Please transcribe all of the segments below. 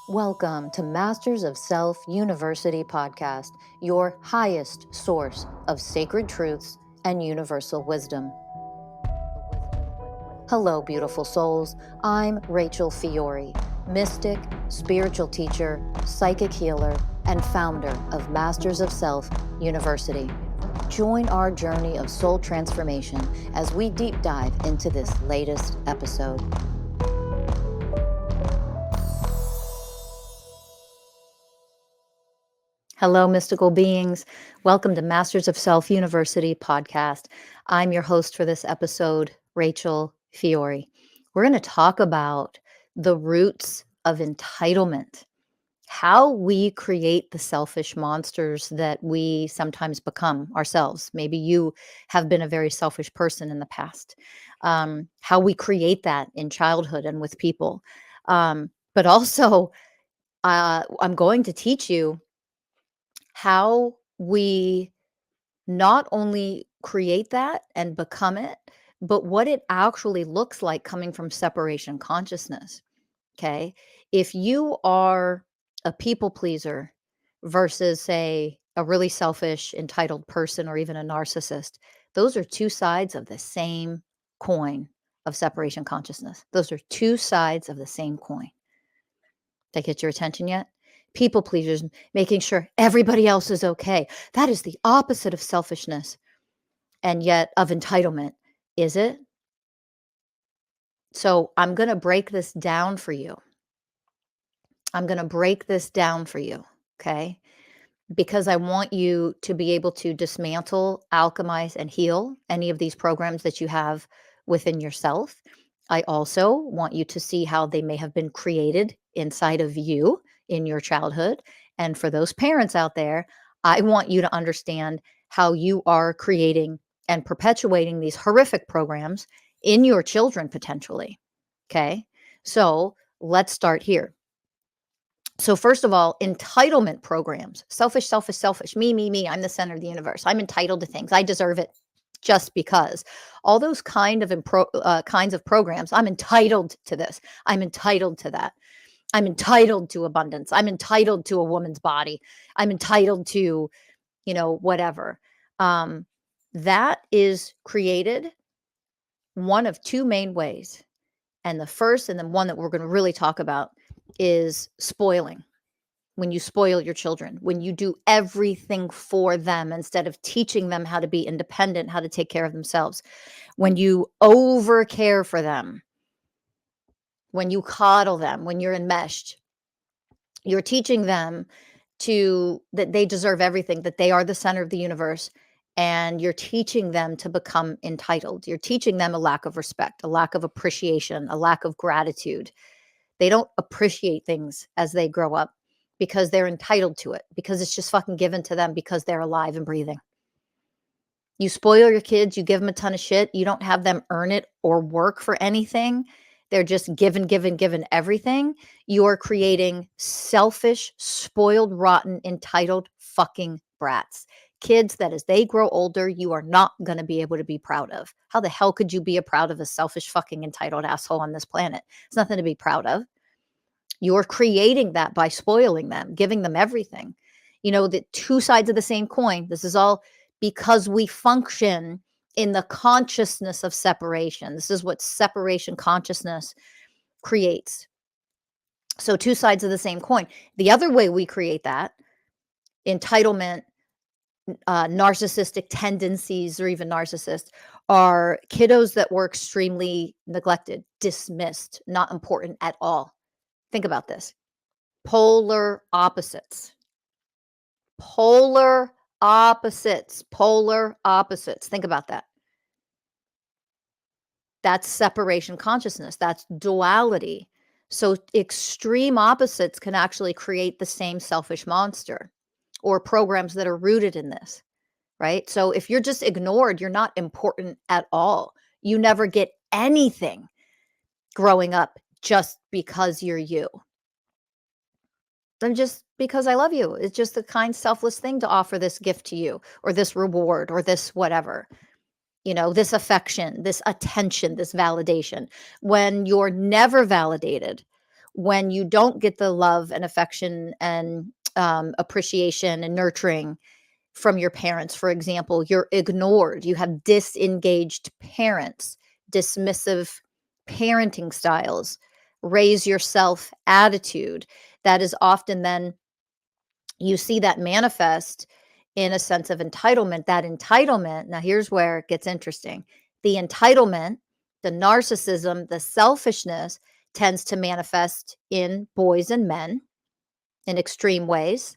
Welcome to Masters of Self University podcast, your highest source of sacred truths and universal wisdom. Hello, beautiful souls. I'm Rachel Fiori, mystic, spiritual teacher, psychic healer, and founder of Masters of Self University. Join our journey of soul transformation as we deep dive into this latest episode. Hello, mystical beings. Welcome to Masters of Self University podcast. I'm your host for this episode, Rachel Fiori. We're going to talk about the roots of entitlement, how we create the selfish monsters that we sometimes become ourselves. Maybe you have been a very selfish person in the past, how we create that in childhood and with people. But also, I'm going to teach you how we not only create that and become it, but what it actually looks like coming from separation consciousness. Okay. If you are a people pleaser versus, say, a really selfish, entitled person or even a narcissist, those are two sides of the same coin of separation consciousness. Those are two sides of the same coin. Did I get your attention yet? People pleasers, making sure everybody else is okay. That is the opposite of selfishness and yet of entitlement, is it? So I'm going to break this down for you. Okay? Because I want you to be able to dismantle, alchemize, and heal any of these programs that you have within yourself. I also want you to see how they may have been created inside of you in your childhood. And for those parents out there, I want you to understand how you are creating and perpetuating these horrific programs in your children potentially. Okay. So let's start here. So first of all, entitlement programs, selfish, selfish, selfish, me, I'm the center of the universe. I'm entitled to things. I deserve it just because. All those kinds of programs, I'm entitled to this. I'm entitled to that. I'm entitled to abundance. I'm entitled to a woman's body. I'm entitled to, whatever. That is created one of two main ways. And the first, and the one that we're going to really talk about, is spoiling. When you spoil your children, when you do everything for them instead of teaching them how to be independent, how to take care of themselves, when you overcare for them, when you coddle them, when you're enmeshed, you're teaching them that they deserve everything, that they are the center of the universe, and you're teaching them to become entitled. You're teaching them a lack of respect, a lack of appreciation, a lack of gratitude. They don't appreciate things as they grow up because they're entitled to it, because it's just fucking given to them because they're alive and breathing. You spoil your kids, you give them a ton of shit, you don't have them earn it or work for anything. They're just given everything. You're creating selfish, spoiled, rotten, entitled fucking brats. Kids that as they grow older, you are not going to be able to be proud of. How the hell could you be proud of a selfish, fucking entitled asshole on this planet? It's nothing to be proud of. You're creating that by spoiling them, giving them everything. The two sides of the same coin. This is all because we function in the consciousness of separation. This is what separation consciousness creates. So two sides of the same coin. The other way we create that, entitlement, narcissistic tendencies, or even narcissists, are kiddos that were extremely neglected, dismissed, not important at all. Think about this. Polar opposites. Polar opposites. Think about that. That's separation consciousness. That's duality. So extreme opposites can actually create the same selfish monster, or programs that are rooted in this, right? So if you're just ignored, you're not important at all. You never get anything growing up just because you're you. Just because I love you. It's just the kind, selfless thing to offer this gift to you, or this reward, or this whatever, this affection, this attention, this validation. When you're never validated, when you don't get the love and affection and appreciation and nurturing from your parents. For example, you're ignored, you have disengaged parents, dismissive parenting styles, raise yourself attitude. That is often then you see that manifest in a sense of entitlement. That entitlement, now here's where it gets interesting. The entitlement, the narcissism, the selfishness tends to manifest in boys and men in extreme ways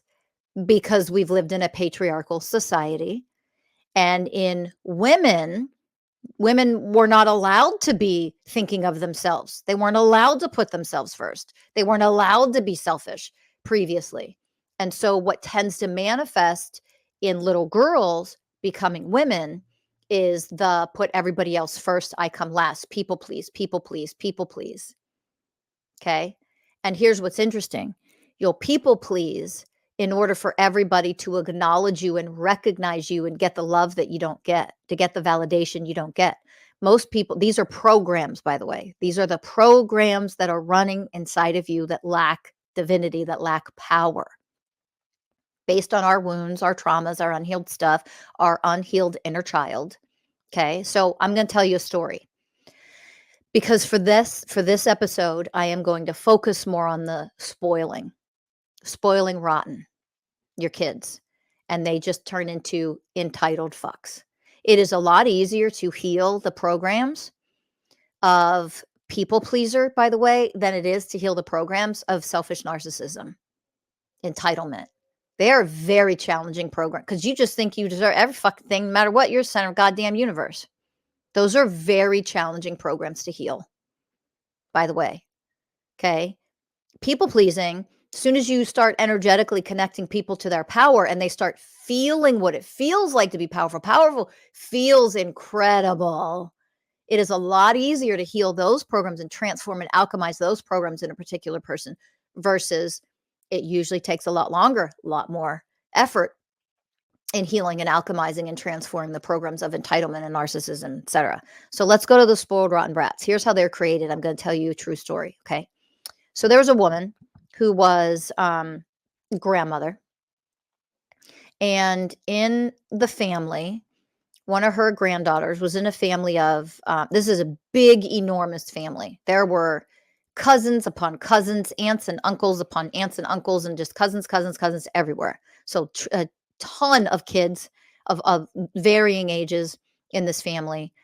because we've lived in a patriarchal society. And in women, women were not allowed to be thinking of themselves. They weren't allowed to put themselves first. They weren't allowed to be selfish previously. And so, what tends to manifest in little girls becoming women is the put everybody else first, I come last, people please, people please, people please. Okay. And here's what's interesting, you'll people please in order for everybody to acknowledge you and recognize you and get the love that you don't get, to get the validation you don't get. Most people, these are programs, by the way. These are the programs that are running inside of you that lack divinity, that lack power, based on our wounds, our traumas, our unhealed stuff, our unhealed inner child. Okay. So I'm going to tell you a story because for this episode, I am going to focus more on the spoiling rotten your kids, and they just turn into entitled fucks. It is a lot easier to heal the programs of people pleaser, by the way, than it is to heal the programs of selfish narcissism, entitlement. They are very challenging programs because you just think you deserve every fucking thing, no matter what. You're center of goddamn universe. Those are very challenging programs to heal, by the way. Okay. People pleasing, as soon as you start energetically connecting people to their power and they start feeling what it feels like to be powerful, powerful feels incredible. It is a lot easier to heal those programs and transform and alchemize those programs in a particular person versus it usually takes a lot longer, a lot more effort in healing and alchemizing and transforming the programs of entitlement and narcissism, etc. So let's go to the spoiled rotten brats. Here's how they're created. I'm going to tell you a true story. Okay. So there was a woman who was grandmother, and in the family, one of her granddaughters was in a family of this is a big, enormous family. There were cousins upon cousins, aunts and uncles upon aunts and uncles, and just cousins, cousins, cousins everywhere. So a ton of kids of varying ages in this family.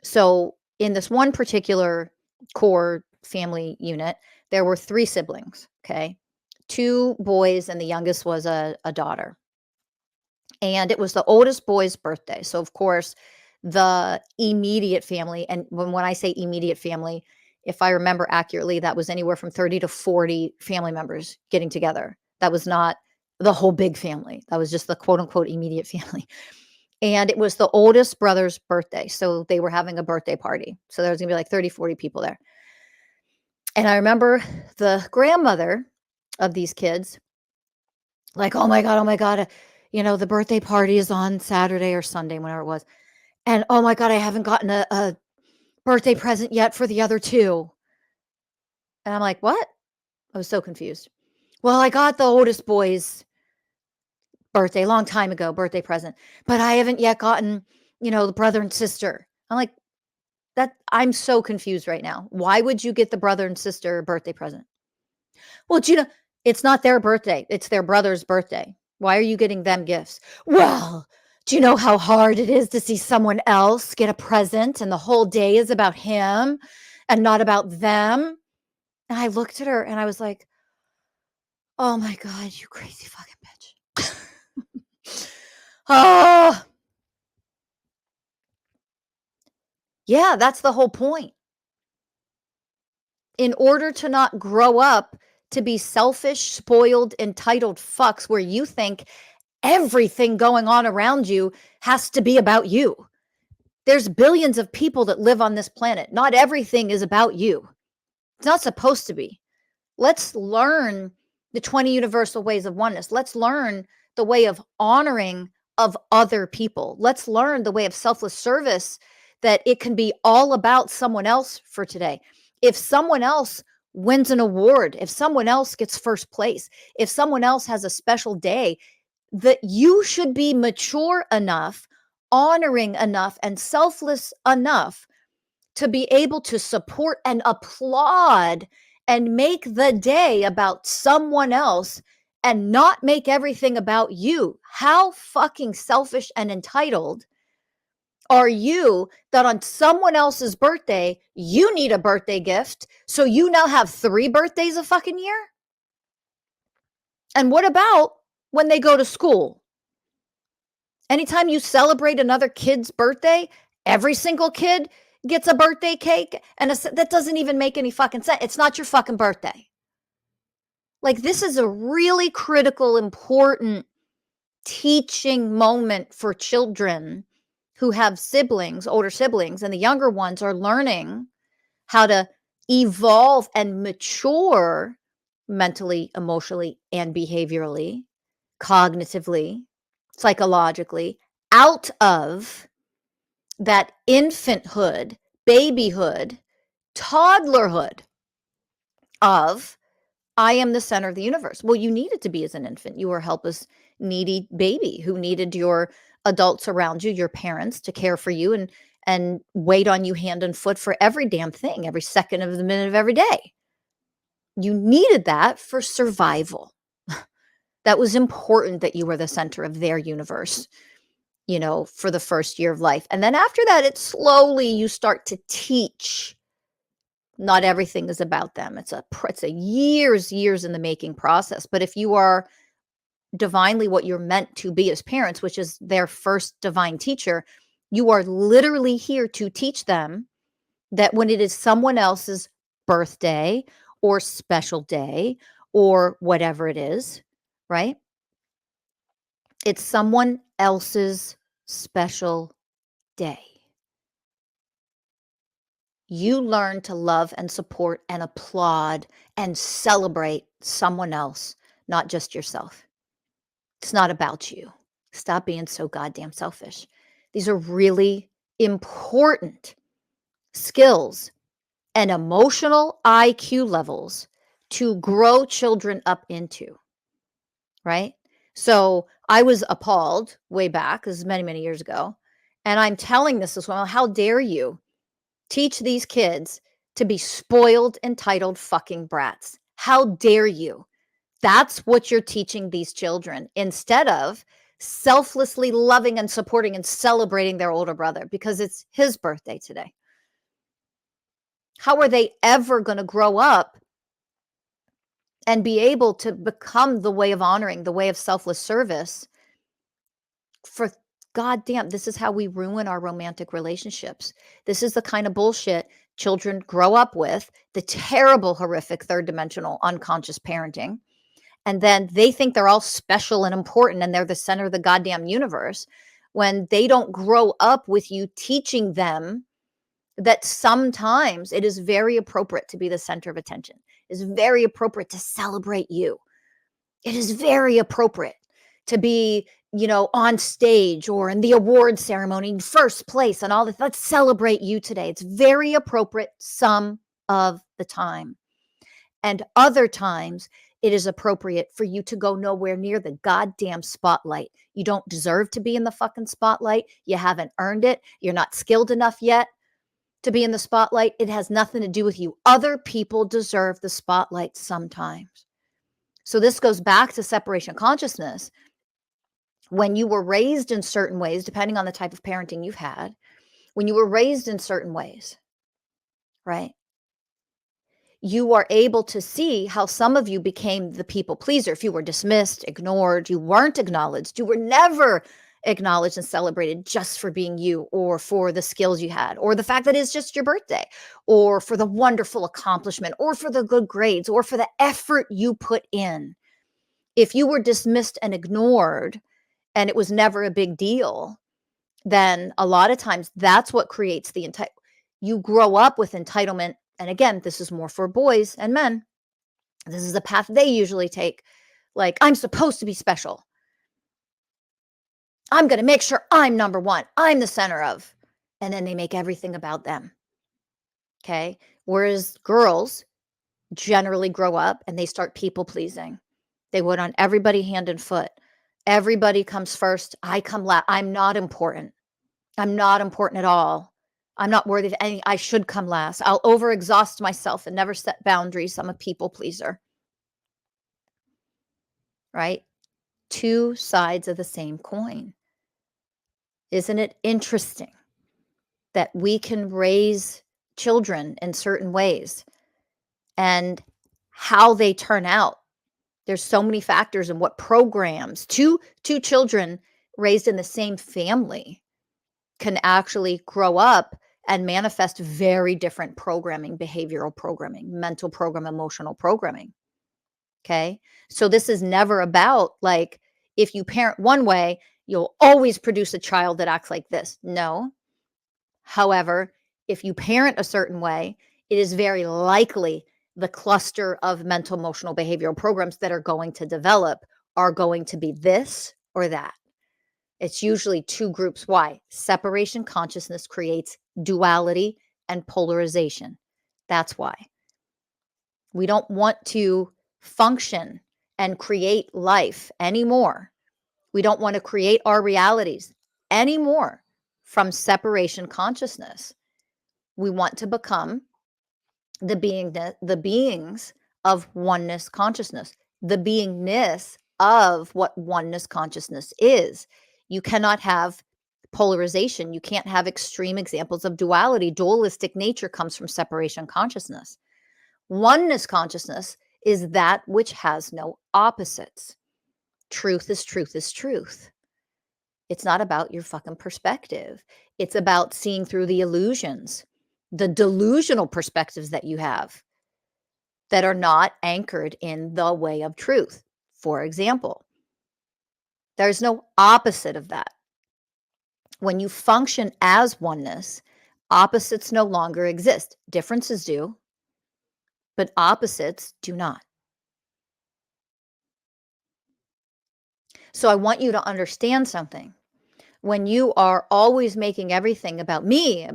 So in this one particular core family unit, there were 3 siblings, okay? 2 boys, and the youngest was a daughter. And it was the oldest boy's birthday. So, of course, the immediate family, and when I say immediate family, if I remember accurately, that was anywhere from 30 to 40 family members getting together. That was not the whole big family. That was just the quote unquote immediate family. And it was the oldest brother's birthday. So they were having a birthday party. So there was going to be like 30, 40 people there. And I remember the grandmother of these kids, like, oh my God, the birthday party is on Saturday or Sunday, whenever it was. And oh my God, I haven't gotten a birthday present yet for the other 2. And I'm like, what? I was so confused. Well, I got the oldest boy's birthday, long time ago, birthday present, but I haven't yet gotten, the brother and sister. I'm like, I'm so confused right now. Why would you get the brother and sister birthday present? Well, it's not their birthday. It's their brother's birthday. Why are you getting them gifts? Well, do you know how hard it is to see someone else get a present and the whole day is about him and not about them? And I looked at her and I was like, oh my God, you crazy fucking bitch. Oh, yeah, that's the whole point. In order to not grow up to be selfish, spoiled, entitled fucks where you think everything going on around you has to be about you. There's billions of people that live on this planet. Not everything is about you. It's not supposed to be. Let's learn the 20 universal ways of oneness. Let's learn the way of honoring of other people. Let's learn the way of selfless service, that it can be all about someone else for today. If someone else wins an award, if someone else gets first place, if someone else has a special day, that you should be mature enough, honoring enough, and selfless enough to be able to support and applaud and make the day about someone else and not make everything about you. How fucking selfish and entitled are you that on someone else's birthday, you need a birthday gift, so you now have 3 birthdays a fucking year? And what about when they go to school? Anytime you celebrate another kid's birthday, every single kid gets a birthday cake, and that doesn't even make any fucking sense. It's not your fucking birthday. Like, this is a really critical, important teaching moment for children who have siblings, older siblings, and the younger ones are learning how to evolve and mature mentally, emotionally, and behaviorally, cognitively, psychologically, out of that infanthood, babyhood, toddlerhood of I am the center of the universe. Well, you needed to be as an infant. You were a helpless, needy baby who needed your adults around you, your parents, to care for you and wait on you hand and foot for every damn thing, every second of the minute of every day. You needed that for survival. That was important that you were the center of their universe, for the first year of life. And then after that, it's slowly you start to teach. Not everything is about them. It's a years in the making process. But if you are divinely what you're meant to be as parents, which is their first divine teacher, you are literally here to teach them that when it is someone else's birthday or special day or whatever it is, right? It's someone else's special day. You learn to love and support and applaud and celebrate someone else, not just yourself. It's not about you. Stop being so goddamn selfish. These are really important skills and emotional IQ levels to grow children up into, right? So I was appalled way back, this is many, many years ago. And I'm telling this as well. How dare you teach these kids to be spoiled, entitled fucking brats? How dare you? That's what you're teaching these children instead of selflessly loving and supporting and celebrating their older brother because it's his birthday today. How are they ever going to grow up and be able to become the way of honoring, the way of selfless service? For goddamn, this is how we ruin our romantic relationships. This is the kind of bullshit children grow up with, the terrible, horrific, third dimensional, unconscious parenting. And then they think they're all special and important and they're the center of the goddamn universe when they don't grow up with you teaching them that sometimes it is very appropriate to be the center of attention. It's very appropriate to celebrate you. It is very appropriate to be, on stage or in the award ceremony in first place and all this. Let's celebrate you today. It's very appropriate some of the time. And other times, it is appropriate for you to go nowhere near the goddamn spotlight. You don't deserve to be in the fucking spotlight. You haven't earned it. You're not skilled enough yet to be in the spotlight. It has nothing to do with you. Other people deserve the spotlight sometimes. So this goes back to separation consciousness. When you were raised in certain ways, depending on the type of parenting you've had, when you were raised in certain ways, right? You are able to see how some of you became the people pleaser. If you were dismissed, ignored, you weren't acknowledged, you were never acknowledged and celebrated just for being you or for the skills you had or the fact that it's just your birthday or for the wonderful accomplishment or for the good grades or for the effort you put in. If you were dismissed and ignored and it was never a big deal, then a lot of times that's what creates the entitlement. You grow up with entitlement. And again, this is more for boys and men. This is the path they usually take. Like, I'm supposed to be special. I'm going to make sure I'm number one. I'm the center of. And then they make everything about them. Okay. Whereas girls, generally grow up and they start people pleasing. They would on everybody hand and foot. Everybody comes first. I come last. I'm not important. I'm not important at all. I'm not worthy of any. I should come last. I'll overexhaust myself and never set boundaries. I'm a people pleaser, right? Two sides of the same coin. Isn't it interesting that we can raise children in certain ways and how they turn out? There's so many factors in what programs two children raised in the same family can actually grow up and manifest very different programming, behavioral programming, mental program, emotional programming. Okay. So this is never about like, if you parent one way, you'll always produce a child that acts like this. No. However, if you parent a certain way, it is very likely the cluster of mental, emotional, behavioral programs that are going to develop are going to be this or that. It's usually two groups. Why? Separation consciousness creates duality and polarization. That's why. We don't want to function and create life anymore. We don't want to create our realities anymore from separation consciousness. We want to become the beings of oneness consciousness, the beingness of what oneness consciousness is. You cannot have polarization. You can't have extreme examples of duality. Dualistic nature comes from separation consciousness. Oneness consciousness is that which has no opposites. Truth is truth is truth. It's not about your fucking perspective. It's about seeing through the illusions, the delusional perspectives that you have that are not anchored in the way of truth. For example, there's no opposite of that. When you function as oneness, opposites no longer exist. Differences do, but opposites do not. So I want you to understand something. When you are always making everything about me,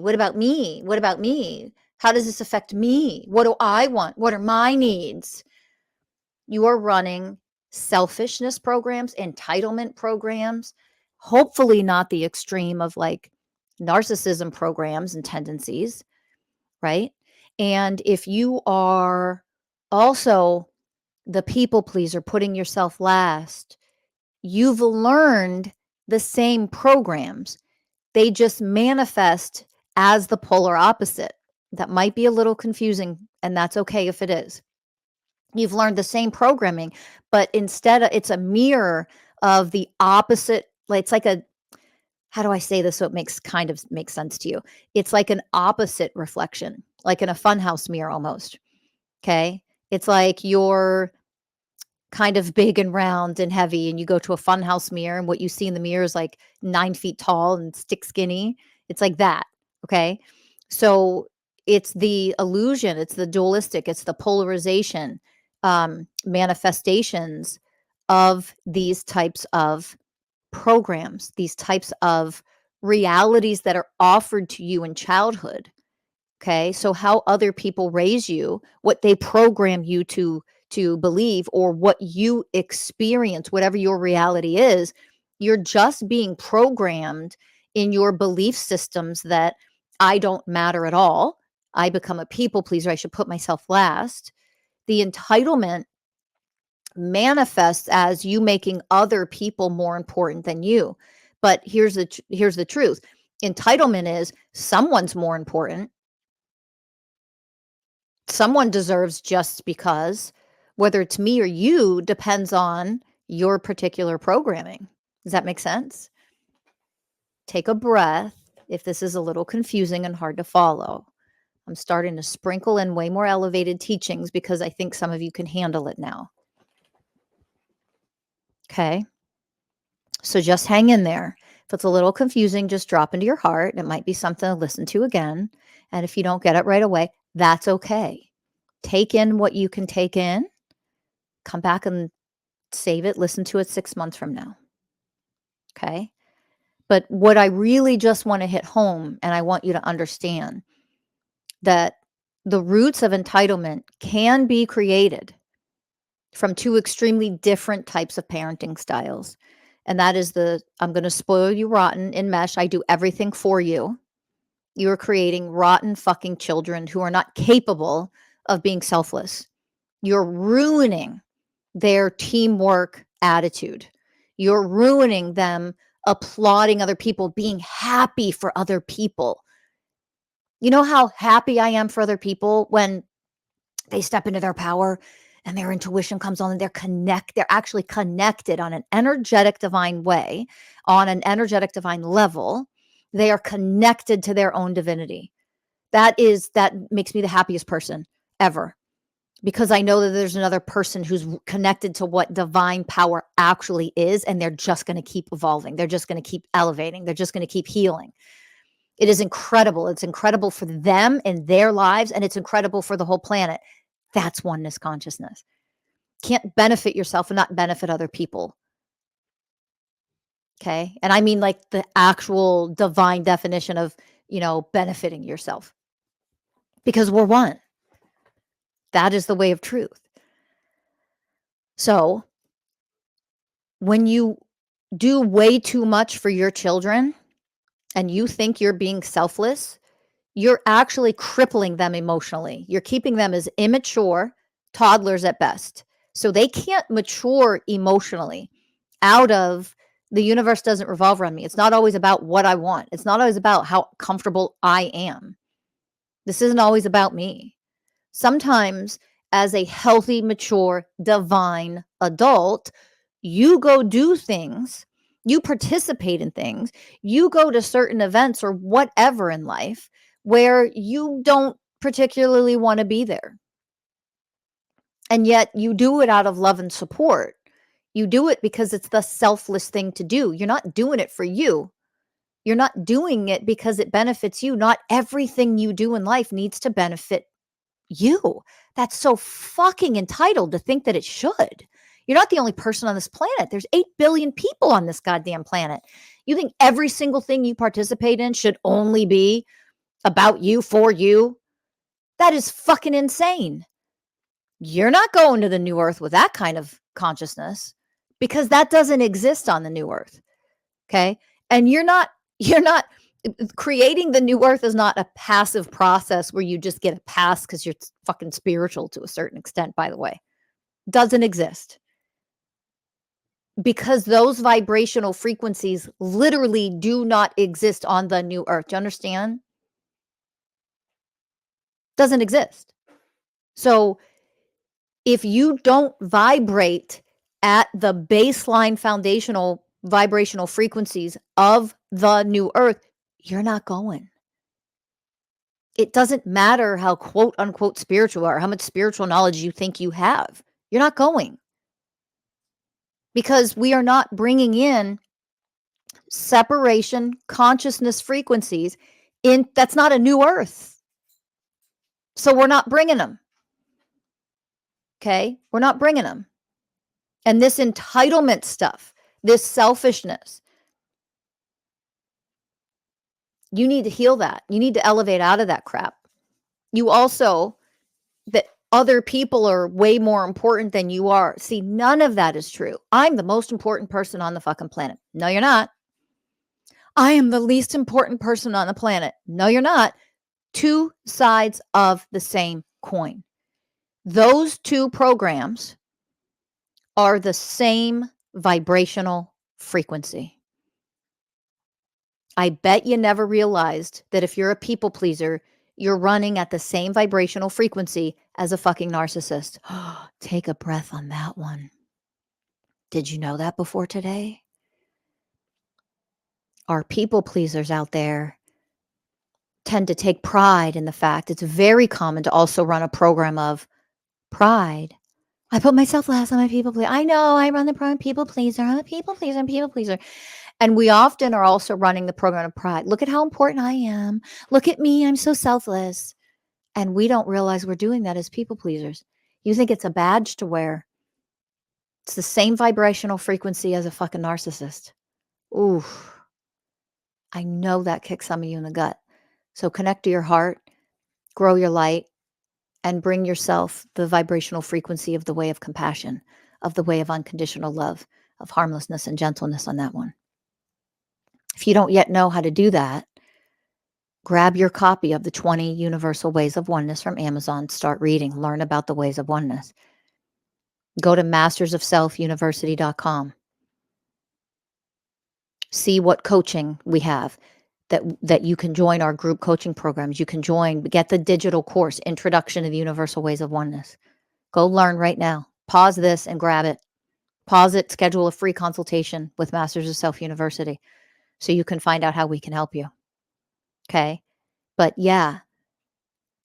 what about me? What about me? How does this affect me? What do I want? What are my needs? You are running selfishness programs, entitlement programs, hopefully not the extreme of like narcissism programs and tendencies, right? And if you are also the people pleaser, putting yourself last, you've learned the same programs. They just manifest as the polar opposite. That might be a little confusing, and that's okay if it is. You've learned the same programming, but instead it's a mirror of the opposite. Like it's like a, how do I say this so it makes sense to you? It's like an opposite reflection, like in a funhouse mirror almost. Okay. It's like you're kind of big and round and heavy, and you go to a funhouse mirror, and what you see in the mirror is like 9 feet tall and stick skinny. It's like that. Okay. So it's the illusion, it's the dualistic, it's the polarization, manifestations of these types of programs, these types of realities that are offered to you in childhood. Okay. So how other people raise you, what they program you to believe, or what you experience, whatever your reality is, you're just being programmed in your belief systems that I don't matter at all. I become a people pleaser. I should put myself last. The entitlement manifests as you making other people more important than you. But here's the truth. Entitlement is someone's more important. Someone deserves just because. Whether it's me or you depends on your particular programming. Does that make sense? Take a breath if this is a little confusing and hard to follow. I'm starting to sprinkle in way more elevated teachings because I think some of you can handle it now. Okay. So just hang in there. If it's a little confusing, just drop into your heart. It might be something to listen to again. And if you don't get it right away, that's okay. Take in what you can take in. Come back and save it. Listen to it 6 months from now. Okay. But what I really just want to hit home, and I want you to understand that The roots of entitlement can be created from two extremely different types of parenting styles. And that is the I'm going to spoil you rotten in mesh. I do everything for you. You're creating rotten fucking children who are not capable of being selfless. You're ruining their teamwork attitude. You're ruining them applauding other people, being happy for other people. You know how happy I am for other people when they step into their power and their intuition comes on and they're actually connected on an energetic divine way, on an energetic divine level. They are connected to their own divinity. That makes me the happiest person ever, because I know that there's another person who's connected to what divine power actually is, and they're just going to keep evolving. They're just going to keep elevating. They're just going to keep healing. It is incredible. It's incredible for them and their lives, and it's incredible for the whole planet. That's oneness consciousness. Can't benefit yourself and not benefit other people. Okay? And I mean like the actual divine definition of, benefiting yourself. Because we're one. That is the way of truth. So, when you do way too much for your children and you think you're being selfless, you're actually crippling them emotionally. You're keeping them as immature toddlers at best. So they can't mature emotionally out of the universe doesn't revolve around me. It's not always about what I want. It's not always about how comfortable I am. This isn't always about me. Sometimes, as a healthy, mature, divine adult, you go do things, you participate in things, you go to certain events or whatever in life where you don't particularly want to be there. And yet you do it out of love and support. You do it because it's the selfless thing to do. You're not doing it for you. You're not doing it because it benefits you. Not everything you do in life needs to benefit you. That's so fucking entitled to think that it should. You're not the only person on this planet. There's 8 billion people on this goddamn planet. You think every single thing you participate in should only be about you, for you? That is fucking insane. You're not going to the new earth with that kind of consciousness, because that doesn't exist on the new earth. Okay? And you're not creating the new earth is not a passive process where you just get a pass because you're fucking spiritual to a certain extent, by the way. Doesn't exist. Because those vibrational frequencies literally do not exist on the new earth. Do you understand? Doesn't exist. So if you don't vibrate at the baseline foundational vibrational frequencies of the new earth, you're not going. It doesn't matter how quote unquote spiritual or how much spiritual knowledge you think you have. You're not going, because we are not bringing in separation consciousness frequencies in. That's not a new earth. So we're not bringing them. Okay? We're not bringing them. And this entitlement stuff, this selfishness, you need to heal that. You need to elevate out of that crap. You also, that other people are way more important than you are. See, none of that is true. I'm the most important person on the fucking planet. No, you're not. I am the least important person on the planet. No, you're not. Two sides of the same coin. Those two programs are the same vibrational frequency. I bet you never realized that if you're a people pleaser, you're running at the same vibrational frequency as a fucking narcissist. Take a breath on that one. Did you know that before today? Our people pleasers out there tend to take pride in the fact it's very common to also run a program of pride. I put myself last on my people pleaser. I know I run the program people pleaser. I'm a people pleaser. I'm a people pleaser. And we often are also running the program of pride. Look at how important I am. Look at me. I'm so selfless. And we don't realize we're doing that as people pleasers. You think it's a badge to wear. It's the same vibrational frequency as a fucking narcissist. Ooh, I know that kicks some of you in the gut. So connect to your heart, grow your light, and bring yourself the vibrational frequency of the way of compassion, of the way of unconditional love, of harmlessness and gentleness on that one. If you don't yet know how to do that, grab your copy of the 20 Universal Ways of Oneness from Amazon. Start reading, learn about the ways of oneness. Go to mastersofselfuniversity.com. See what coaching we have that you can join our group coaching programs. You can join, get the digital course, Introduction to the Universal Ways of Oneness. Go learn right now. Pause this and grab it. Pause it, schedule a free consultation with Masters of Self University so you can find out how we can help you. Okay? But yeah,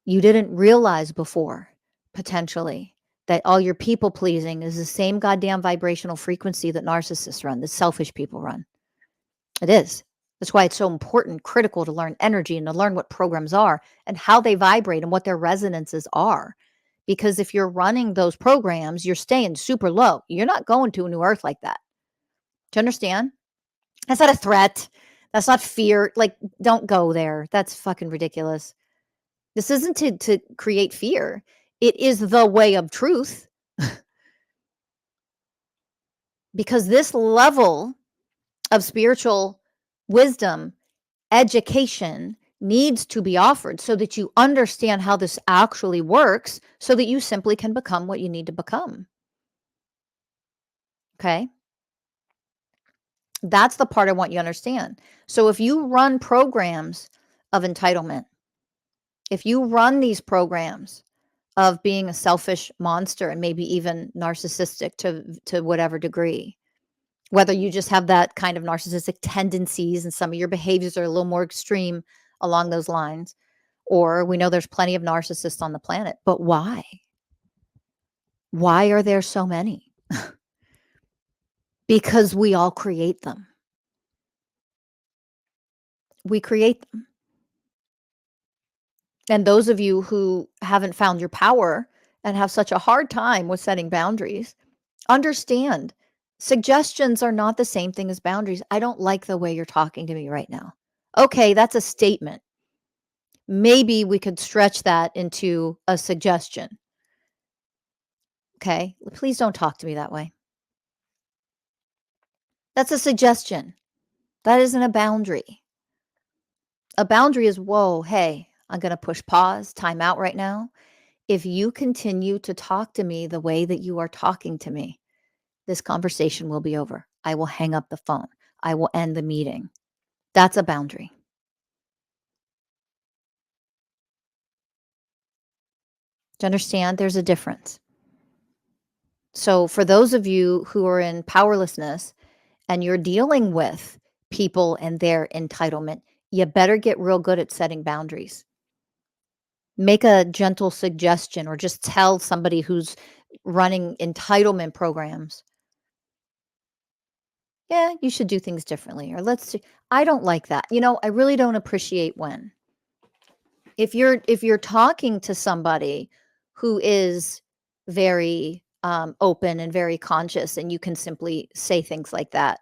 you didn't realize before, potentially, that all your people pleasing is the same goddamn vibrational frequency that narcissists run, that selfish people run. It is. That's why it's so important, critical to learn energy and to learn what programs are and how they vibrate and what their resonances are. Because if you're running those programs, you're staying super low. You're not going to a new earth like that. Do you understand? That's not a threat. That's not fear. Like, don't go there. That's fucking ridiculous. This isn't to create fear. It is the way of truth. Because this level of spiritual wisdom, education needs to be offered so that you understand how this actually works so that you simply can become what you need to become. Okay? That's the part I want you to understand. So if you run programs of entitlement, if you run these programs of being a selfish monster and maybe even narcissistic to whatever degree, whether you just have that kind of narcissistic tendencies and some of your behaviors are a little more extreme along those lines, or we know there's plenty of narcissists on the planet, but why? Why are there so many? Because we all create them. We create them. And those of you who haven't found your power and have such a hard time with setting boundaries, understand suggestions are not the same thing as boundaries. I don't like the way you're talking to me right now. Okay, that's a statement. Maybe we could stretch that into a suggestion. Okay, please don't talk to me that way. That's a suggestion. That isn't a boundary. A boundary is, whoa, hey, I'm going to push pause, time out right now. If you continue to talk to me the way that you are talking to me, this conversation will be over. I will hang up the phone. I will end the meeting. That's a boundary. Do you understand? There's a difference. So for those of you who are in powerlessness and you're dealing with people and their entitlement, you better get real good at setting boundaries. Make a gentle suggestion or just tell somebody who's running entitlement programs, yeah, you should do things differently. Or let's see. I don't like that. I really don't appreciate when if you're talking to somebody who is very open and very conscious and you can simply say things like that.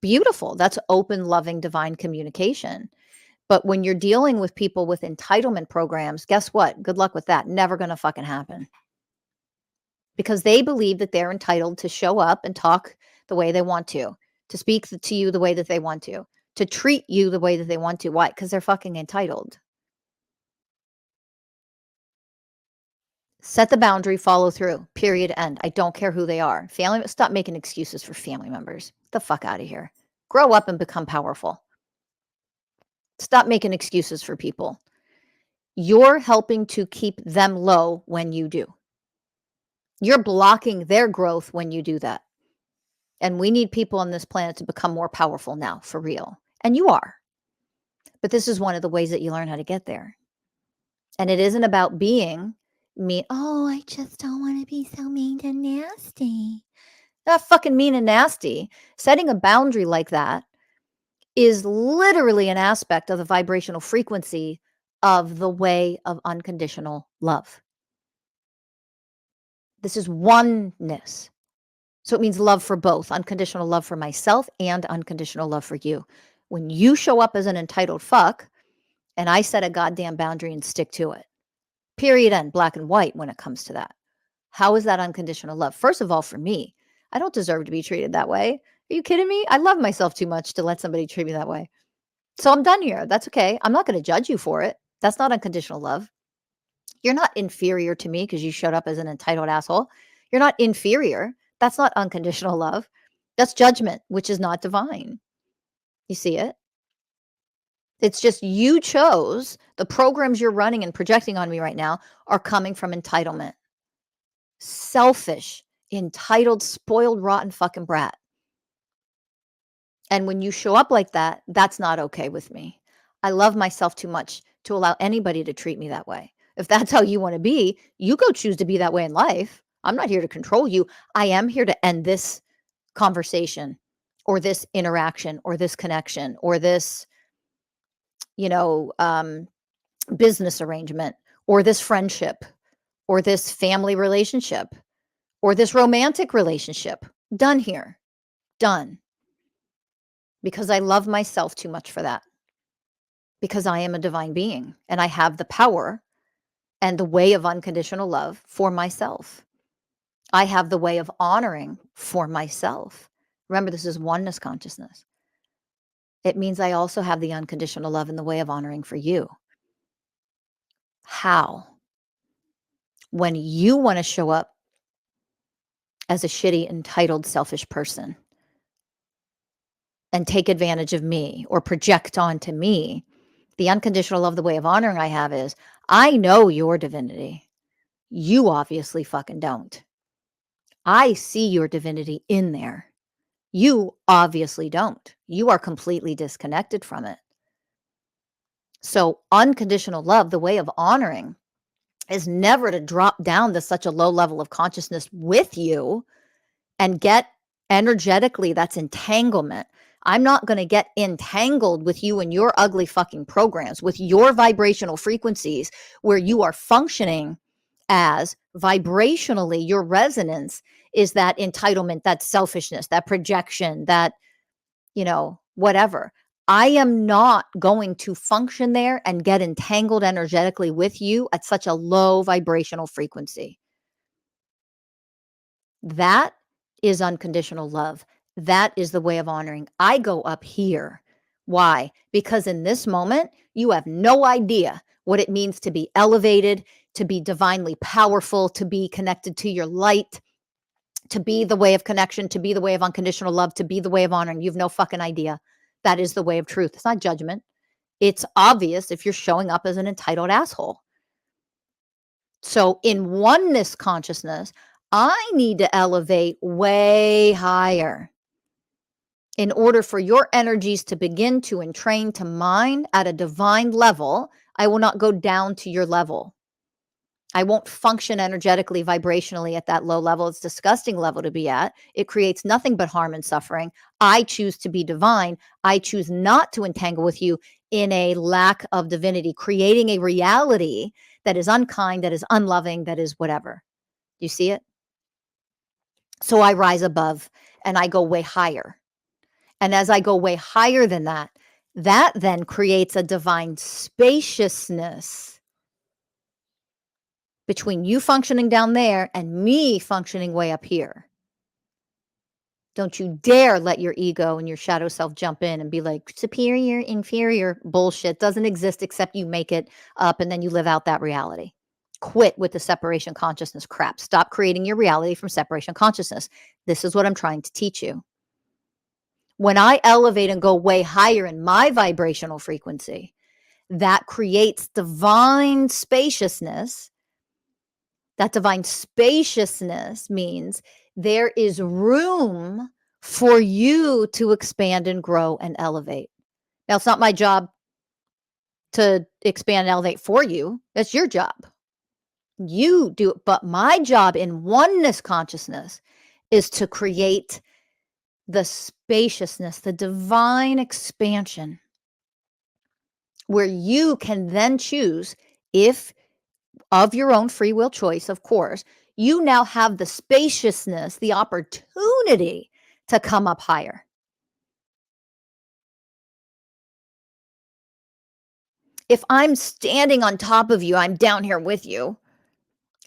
Beautiful. That's open, loving, divine communication. But when you're dealing with people with entitlement programs, guess what? Good luck with that. Never going to fucking happen. Because they believe that they're entitled to show up and talk the way they want to speak to you the way that they want to treat you the way that they want to. Why? Because they're fucking entitled. Set the boundary, follow through, period, end. I don't care who they are. Stop making excuses for family members. Get the fuck out of here. Grow up and become powerful. Stop making excuses for people. You're helping to keep them low when you do. You're blocking their growth when you do that. And we need people on this planet to become more powerful now, for real. And you are. But this is one of the ways that you learn how to get there. And it isn't about being mean. Oh, I just don't want to be so mean and nasty. Not fucking mean and nasty. Setting a boundary like that is literally an aspect of the vibrational frequency of the way of unconditional love. This is oneness. So it means love for both, unconditional love for myself and unconditional love for you. When you show up as an entitled fuck and I set a goddamn boundary and stick to it, Period, end, black and white when it comes to that. How is that unconditional love? First of all, for me, I don't deserve to be treated that way. Are you kidding me? I love myself too much to let somebody treat me that way. So I'm done here. That's okay. I'm not going to judge you for it. That's not unconditional love. You're not inferior to me because you showed up as an entitled asshole. You're not inferior. That's not unconditional love. That's judgment, which is not divine. You see it? It's just you chose the programs you're running and projecting on me right now are coming from entitlement. Selfish, entitled, spoiled, rotten fucking brat. And when you show up like that, that's not okay with me. I love myself too much to allow anybody to treat me that way. If that's how you want to be, you go choose to be that way in life. I'm not here to control you. I am here to end this conversation or this interaction or this connection or this, you know, business arrangement or this friendship or this family relationship or this romantic relationship. Done here. Done. Because I love myself too much for that. Because I am a divine being and I have the power and the way of unconditional love for myself. I have the way of honoring for myself. Remember, this is oneness consciousness. It means I also have the unconditional love and the way of honoring for you. How? When you want to show up as a shitty, entitled, selfish person and take advantage of me or project onto me, the unconditional love, the way of honoring I have is, I know your divinity. You obviously fucking don't. I see your divinity in there. You obviously don't. You are completely disconnected from it. So unconditional love, the way of honoring, is never to drop down to such a low level of consciousness with you and get energetically, that's entanglement. I'm not going to get entangled with you and your ugly fucking programs, with your vibrational frequencies where you are functioning as vibrationally, your resonance is that entitlement, that selfishness, that projection, that, whatever. I am not going to function there and get entangled energetically with you at such a low vibrational frequency. That is unconditional love. That is the way of honoring. I go up here. Why? Because in this moment, you have no idea what it means to be elevated, to be divinely powerful, to be connected to your light, to be the way of connection, to be the way of unconditional love, to be the way of honoring. You have no fucking idea. That is the way of truth. It's not judgment. It's obvious if you're showing up as an entitled asshole. So in oneness consciousness, I need to elevate way higher in order for your energies to begin to entrain to mine at a divine level. I will not go down to your level. I won't function energetically, vibrationally at that low level. It's a disgusting level to be at. It creates nothing but harm and suffering. I choose to be divine. I choose not to entangle with you in a lack of divinity, creating a reality that is unkind, that is unloving, that is whatever. You see it? So I rise above and I go way higher. And as I go way higher than that, that then creates a divine spaciousness between you functioning down there and me functioning way up here. Don't you dare let your ego and your shadow self jump in and be like, superior, inferior. Bullshit doesn't exist except you make it up and then you live out that reality. Quit with the separation consciousness crap. Stop creating your reality from separation consciousness. This is what I'm trying to teach you. When I elevate and go way higher in my vibrational frequency, that creates divine spaciousness. That divine spaciousness means there is room for you to expand and grow and elevate. Now, it's not my job to expand and elevate for you. That's your job. You do it. But my job in oneness consciousness is to create the spaciousness, the divine expansion, where you can then choose, if of your own free will choice, of course, you now have the spaciousness, the opportunity to come up higher. If I'm standing on top of you, I'm down here with you.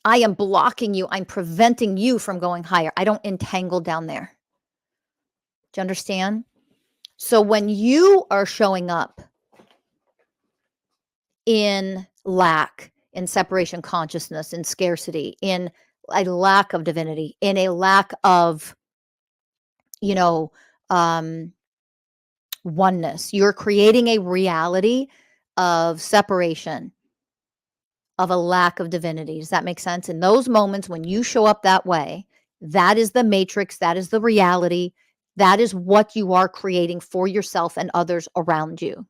I am blocking you. I'm preventing you from going higher. I don't entangle down there. Do you understand? So when you are showing up in lack, in separation consciousness, in scarcity, in a lack of divinity, in a lack of, you know, oneness, you're creating a reality of separation, of a lack of divinity. Does that make sense? In those moments when you show up that way, that is the matrix, that is the reality, that is what you are creating for yourself and others around you.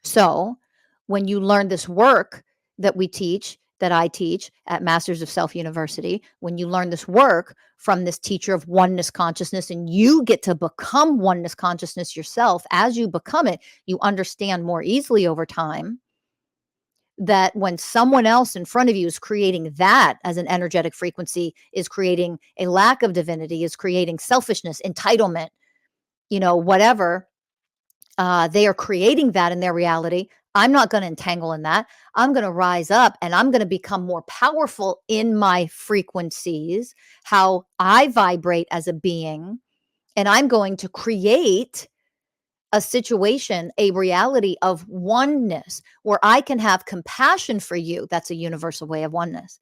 So, when you learn this work that we teach, that I teach at Masters of Self University, when you learn this work from this teacher of oneness consciousness and you get to become oneness consciousness yourself, as you become it, you understand more easily over time that when someone else in front of you is creating that as an energetic frequency, is creating a lack of divinity, is creating selfishness, entitlement, whatever, they are creating that in their reality. I'm not going to entangle in that. I'm going to rise up and I'm going to become more powerful in my frequencies, how I vibrate as a being. And I'm going to create a situation, a reality of oneness where I can have compassion for you. That's a universal way of oneness.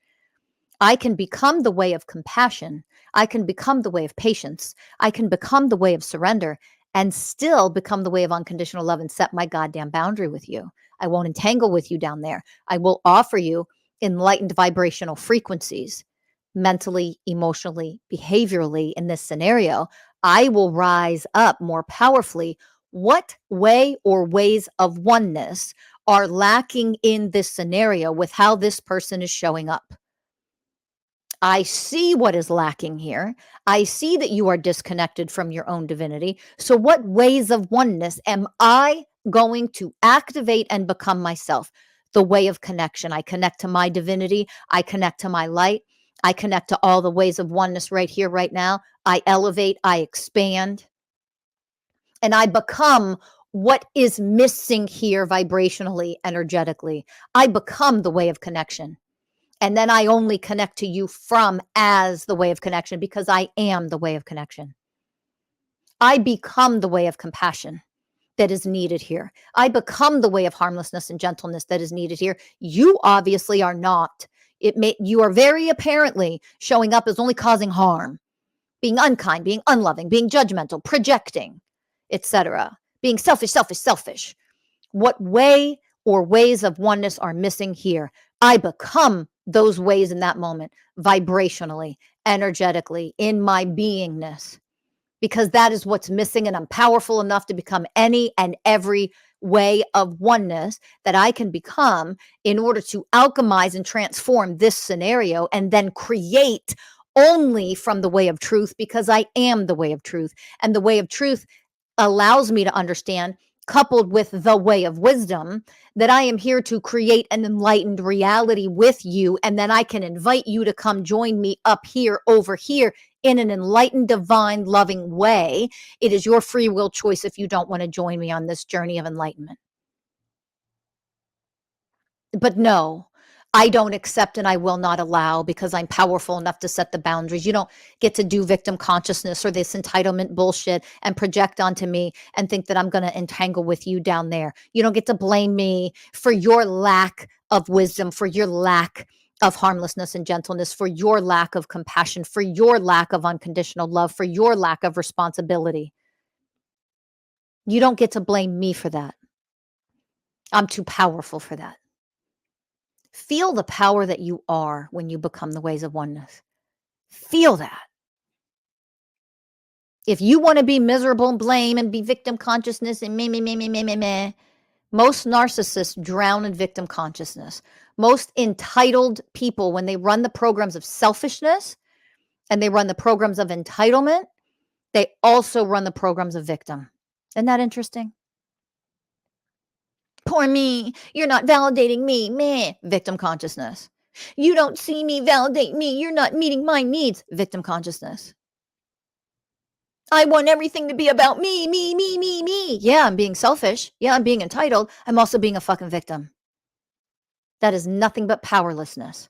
I can become the way of compassion. I can become the way of patience. I can become the way of surrender and still become the way of unconditional love and set my goddamn boundary with you. I won't entangle with you down there. I will offer you enlightened vibrational frequencies, mentally, emotionally, behaviorally in this scenario. I will rise up more powerfully. What way or ways of oneness are lacking in this scenario with how this person is showing up? I see what is lacking here. I see that you are disconnected from your own divinity. So, what ways of oneness am I going to activate and become myself? The way of connection. I connect to my divinity. I connect to my light. I connect to all the ways of oneness right here, right now. I elevate. I expand. And I become what is missing here vibrationally, energetically. I become the way of connection. And then I only connect to you from as the way of connection because I am the way of connection. I become the way of compassion that is needed here. I become the way of harmlessness and gentleness that is needed here. You obviously are not. You are very apparently showing up as only causing harm, being unkind, being unloving, being judgmental, projecting, etc. Being selfish, selfish, selfish. What way or ways of oneness are missing here? I become those ways in that moment, vibrationally, energetically, in my beingness, because that is what's missing. And I'm powerful enough to become any and every way of oneness that I can become in order to alchemize and transform this scenario and then create only from the way of truth, because I am the way of truth. And the way of truth allows me to understand, coupled with the way of wisdom, that I am here to create an enlightened reality with you. And then I can invite you to come join me up here, over here, in an enlightened, divine, loving way. It is your free will choice if you don't want to join me on this journey of enlightenment. But no, I don't accept and I will not allow, because I'm powerful enough to set the boundaries. You don't get to do victim consciousness or this entitlement bullshit and project onto me and think that I'm going to entangle with you down there. You don't get to blame me for your lack of wisdom, for your lack of harmlessness and gentleness, for your lack of compassion, for your lack of unconditional love, for your lack of responsibility. You don't get to blame me for that. I'm too powerful for that. Feel the power that you are when you become the ways of oneness. Feel that. If you want to be miserable and blame and be victim consciousness and meh, most narcissists drown in victim consciousness. Most entitled people, when they run the programs of selfishness and they run the programs of entitlement, they also run the programs of victim. Isn't that interesting? Poor me. You're not validating me. Meh. Victim consciousness. You don't see me, validate me. You're not meeting my needs. Victim consciousness. I want everything to be about me, me, me, me, me. Yeah, I'm being selfish. Yeah, I'm being entitled. I'm also being a fucking victim. That is nothing but powerlessness.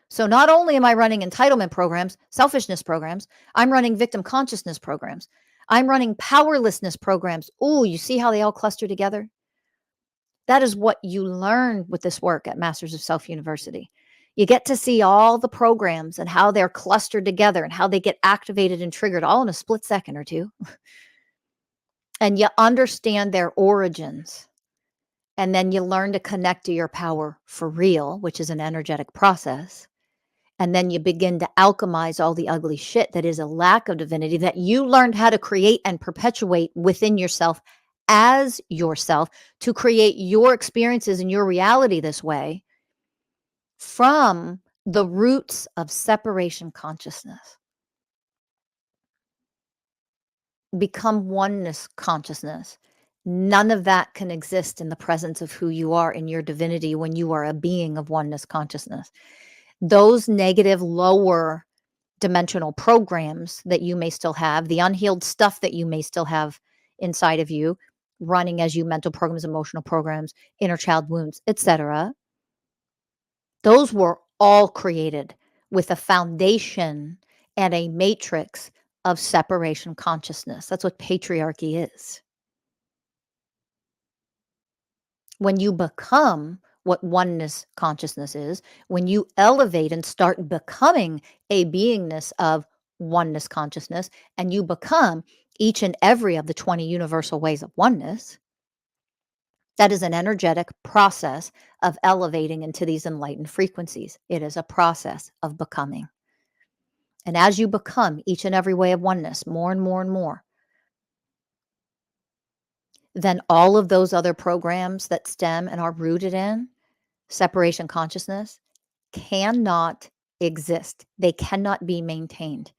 So not only am I running entitlement programs, selfishness programs, I'm running victim consciousness programs. I'm running powerlessness programs. Oh, you see how they all cluster together? That is what you learn with this work at Masters of Self University. You get to see all the programs and how they're clustered together and how they get activated and triggered all in a split second or two. And you understand their origins. And then you learn to connect to your power for real, which is an energetic process. And then you begin to alchemize all the ugly shit that is a lack of divinity that you learned how to create and perpetuate within yourself as yourself to create your experiences and your reality this way from the roots of separation consciousness. Become oneness consciousness. None of that can exist in the presence of who you are in your divinity when you are a being of oneness consciousness. Those negative, lower dimensional programs that you may still have, the unhealed stuff that you may still have inside of you, running as you mental programs, emotional programs, inner child wounds, etc. Those were all created with a foundation and a matrix of separation consciousness. That's what patriarchy is. When you become what oneness consciousness is, when you elevate and start becoming a beingness of oneness consciousness, and you become each and every of the 20 universal ways of oneness, that is an energetic process of elevating into these enlightened frequencies. It is a process of becoming. And as you become each and every way of oneness more and more and more, then all of those other programs that stem and are rooted in separation consciousness cannot exist. They cannot be maintained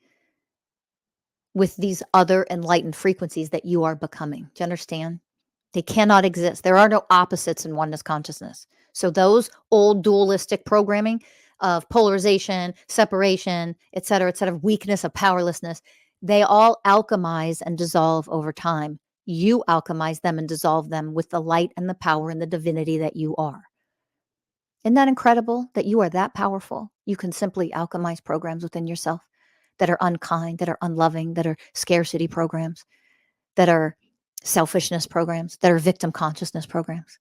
with these other enlightened frequencies that you are becoming. Do you understand? They cannot exist. There are no opposites in oneness consciousness. So those old dualistic programming of polarization, separation, et cetera, weakness, of powerlessness, they all alchemize and dissolve over time. You alchemize them and dissolve them with the light and the power and the divinity that you are. Isn't that incredible that you are that powerful? You can simply alchemize programs within yourself that are unkind, that are unloving, that are scarcity programs, that are selfishness programs, that are victim consciousness programs.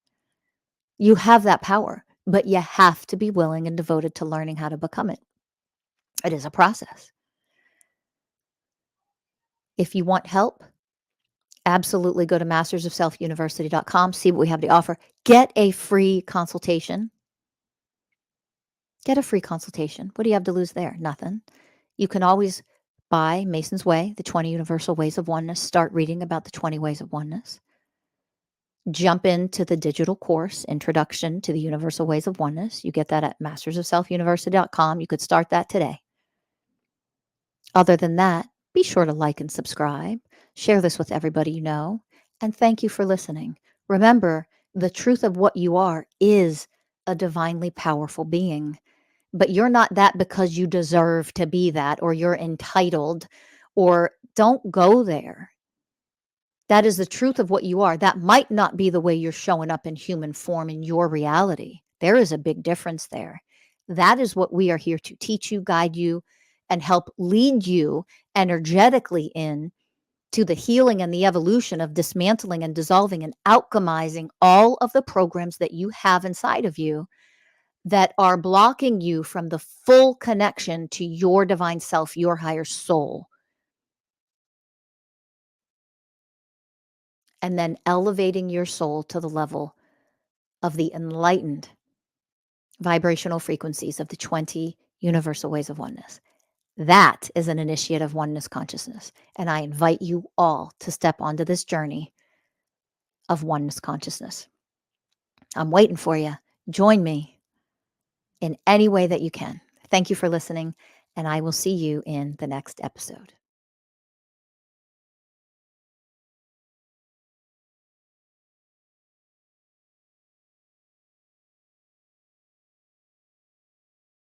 You have that power, but you have to be willing and devoted to learning how to become it. It is a process. If you want help, absolutely go to mastersofselfuniversity.com, see what we have to offer. Get a free consultation. Get a free consultation. What do you have to lose there? Nothing. You can always buy Mason's Way, the 20 Universal Ways of Oneness. Start reading about the 20 Ways of Oneness. Jump into the digital course, Introduction to the Universal Ways of Oneness. You get that at mastersofselfuniversity.com. You could start that today. Other than that, be sure to like and subscribe. Share this with everybody you know. And thank you for listening. Remember, the truth of what you are is a divinely powerful being. But you're not that because you deserve to be that, or you're entitled, or don't go there. That is the truth of what you are. That might not be the way you're showing up in human form in your reality. There is a big difference there. That is what we are here to teach you, guide you, and help lead you energetically in to the healing and the evolution of dismantling and dissolving and alchemizing all of the programs that you have inside of you that are blocking you from the full connection to your divine self, your higher soul. And then elevating your soul to the level of the enlightened vibrational frequencies of the 20 universal ways of oneness. That is an initiate of oneness consciousness. And I invite you all to step onto this journey of oneness consciousness. I'm waiting for you. Join me in any way that you can. Thank you for listening, and I will see you in the next episode.